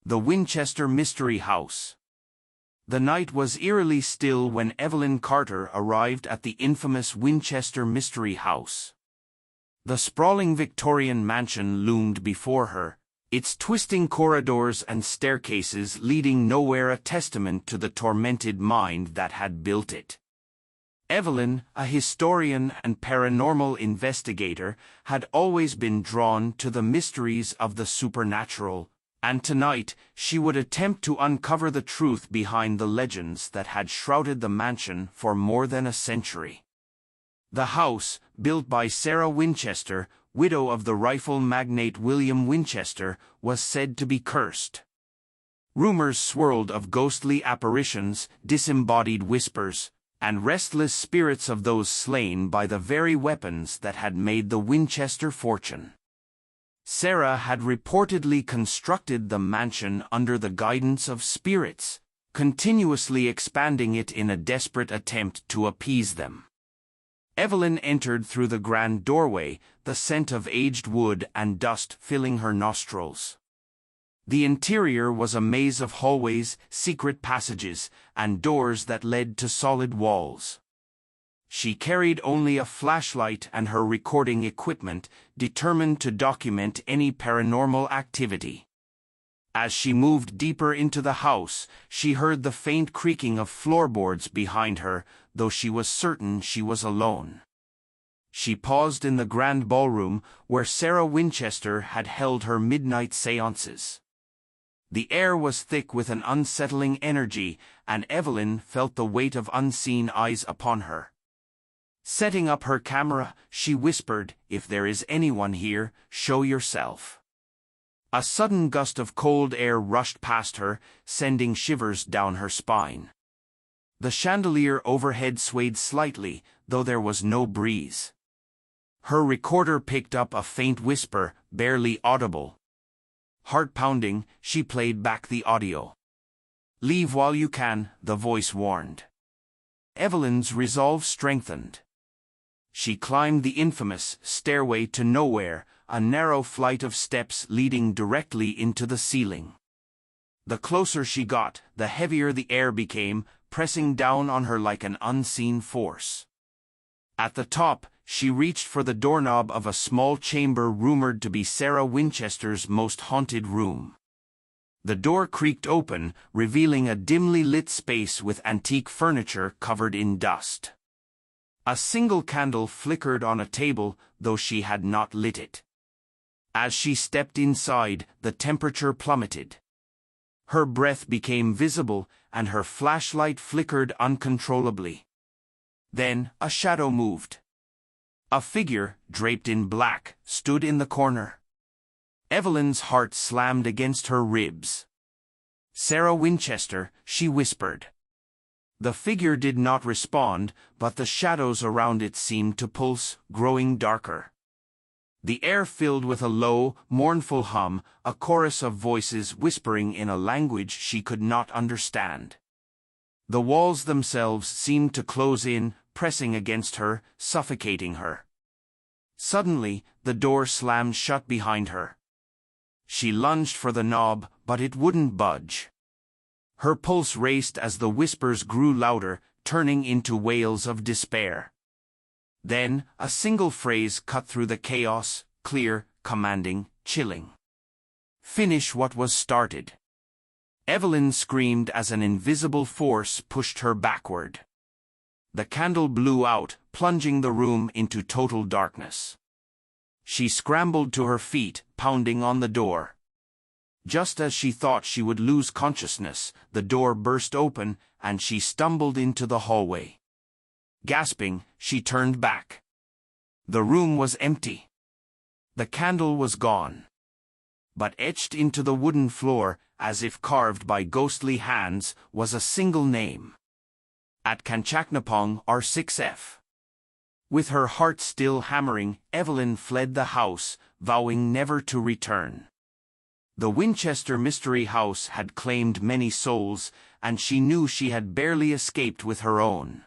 The Winchester Mystery House. The night was eerily still when Evelyn Carter arrived at the infamous Winchester Mystery House. The sprawling Victorian mansion loomed before her, its twisting corridors and staircases leading nowhere, a testament to the tormented mind that had built it. Evelyn, a historian and paranormal investigator, had always been drawn to the mysteries of the supernatural, and tonight she would attempt to uncover the truth behind the legends that had shrouded the mansion for more than a century. The house, built by Sarah Winchester, widow of the rifle magnate William Winchester, was said to be cursed. Rumors swirled of ghostly apparitions, disembodied whispers, and restless spirits of those slain by the very weapons that had made the Winchester fortune. Sarah had reportedly constructed the mansion under the guidance of spirits, continuously expanding it in a desperate attempt to appease them. Evelyn entered through the grand doorway, the scent of aged wood and dust filling her nostrils. The interior was a maze of hallways, secret passages, and doors that led to solid walls. She carried only a flashlight and her recording equipment, determined to document any paranormal activity. As she moved deeper into the house, she heard the faint creaking of floorboards behind her, though she was certain she was alone. She paused in the grand ballroom, where Sarah Winchester had held her midnight séances. The air was thick with an unsettling energy, and Evelyn felt the weight of unseen eyes upon her. Setting up her camera, she whispered, "If there is anyone here, show yourself." A sudden gust of cold air rushed past her, sending shivers down her spine. The chandelier overhead swayed slightly, though there was no breeze. Her recorder picked up a faint whisper, barely audible. Heart-pounding, she played back the audio. "Leave while you can," the voice warned. Evelyn's resolve strengthened. She climbed the infamous stairway to nowhere, a narrow flight of steps leading directly into the ceiling. The closer she got, the heavier the air became, pressing down on her like an unseen force. At the top, she reached for the doorknob of a small chamber rumored to be Sarah Winchester's most haunted room. The door creaked open, revealing a dimly lit space with antique furniture covered in dust. A single candle flickered on a table, though she had not lit it. As she stepped inside, the temperature plummeted. Her breath became visible, and her flashlight flickered uncontrollably. Then, a shadow moved. A figure, draped in black, stood in the corner. Evelyn's heart slammed against her ribs. "Sarah Winchester," she whispered. The figure did not respond, but the shadows around it seemed to pulse, growing darker. The air filled with a low, mournful hum, a chorus of voices whispering in a language she could not understand. The walls themselves seemed to close in, pressing against her, suffocating her. Suddenly, the door slammed shut behind her. She lunged for the knob, but it wouldn't budge. Her pulse raced as the whispers grew louder, turning into wails of despair. Then, a single phrase cut through the chaos, clear, commanding, chilling. "Finish what was started." Evelyn screamed as an invisible force pushed her backward. The candle blew out, plunging the room into total darkness. She scrambled to her feet, pounding on the door. Just as she thought she would lose consciousness, the door burst open, and she stumbled into the hallway. Gasping, she turned back. The room was empty. The candle was gone. But etched into the wooden floor, as if carved by ghostly hands, was a single name. At Kanchaknapong, R6F. With her heart still hammering, Evelyn fled the house, vowing never to return. The Winchester Mystery House had claimed many souls, and she knew she had barely escaped with her own.